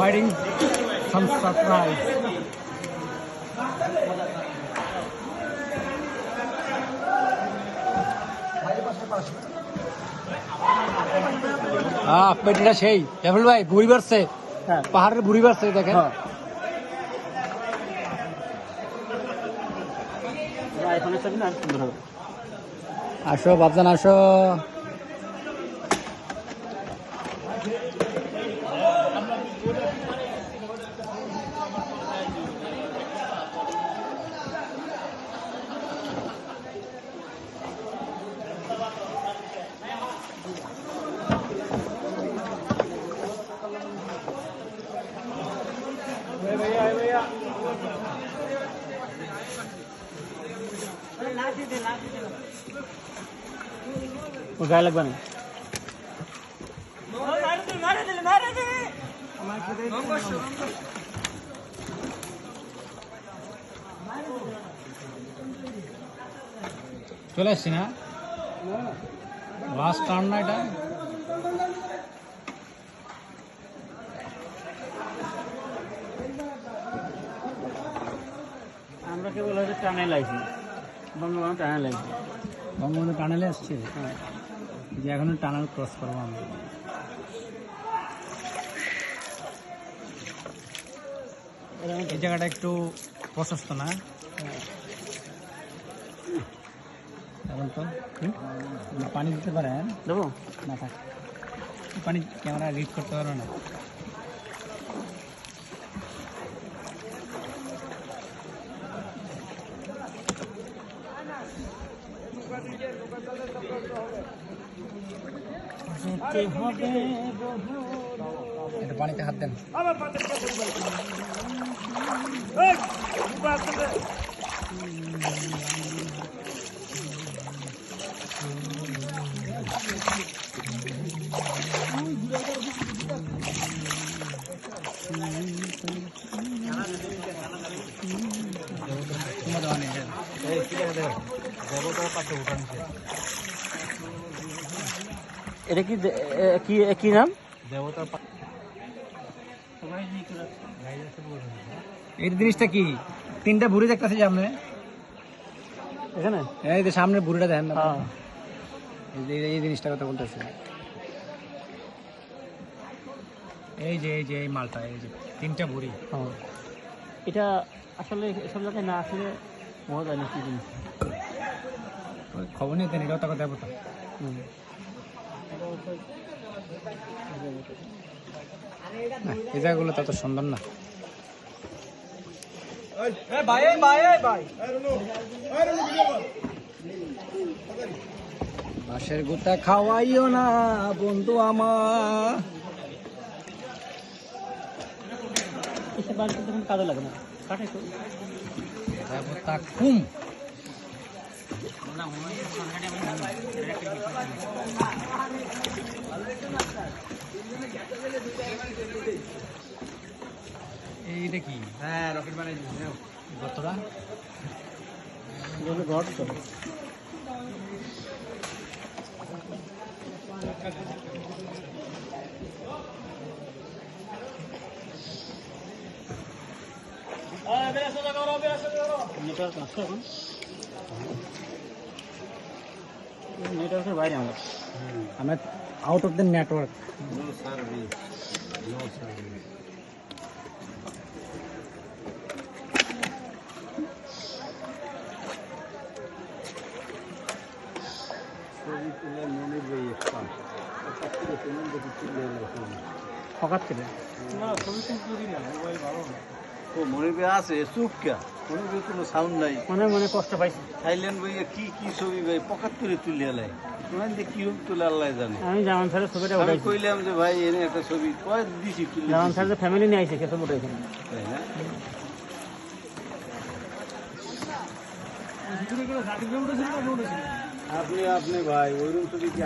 providing some surprise. পেটিটা সেই জাফরুল ভাই বুড়ি বাড়ছে, পাহাড়ের বুড়ি বাড়ছে দেখেন। আসো বাবজান আসো। গায়ে লাগবে না। চলে এসছি না, লাস্ট টার্ন না এটা। আমরা কেবল হচ্ছে টানেল আইছি, বঙ্গবন্ধু টানেল আইছি। বঙ্গবন্ধু টানেলে আসছে, যে এখনো টানেল ক্রস করবো আমরা। এই জায়গাটা একটু প্রশস্ত না এখন তো। পানি দিতে পারেন? দেবো না, থাক, পানি ক্যামেরা রিড করতে পারবে না। এটা পানিতে হাত দেন। এটা কি কি নাম? এই জিনিসটা কি? তিনটা বুড়ি দেখতেছি সামনে, এখানে এই যে সামনে বুড়িটা দেখেন না, হ্যাঁ। এই জিনিসটা কথা বলতেছি। এই যে এই মালটা, এই যে তিনটা বুড়ি। এটা আসলে এসব জায়গায় না আসলে মজা যায় না কি জিনিস। খবর নিতেন এটাও তো কথা বলতাম। এই জায়গাগুলো তত সুন্দর না। বাঁশের গোটা খাওয়াইও না বন্ধু আমার। এসব বাড়িতে তখন কাজে লাগে না, কাটাই তো কুম। এইটা কি? হ্যাঁ, রকেট বানাই দিচ্ছি গতরা ঘর তো। নেটওয়ার্ক আছে এখন, নেটওয়ার্কের বাইরে আমরা আউট অফ দ্য নেটওয়ার্ক। হকাত ছিল মনিবে আছে চুপকা, মনিবে কোনো সাউন্ড নাই, মনে মনে কষ্ট পাইছি। থাইল্যান্ড ভাই কি কি ছবি ভাই পকাত করে তুলে এলাই, তোমার কি রূপ তুলে আল্লাহ জানে। আমি জামান স্যারের ছবিটা আমি উঠাইছি, কইলাম যে ভাই এনে একটা ছবি কয় দিছি তুলে জামান স্যার যে ফ্যামিলি নিয়ে আইছে কেসব উঠাইছে। তাই না? আপনি ভাই ওই রুম ছবি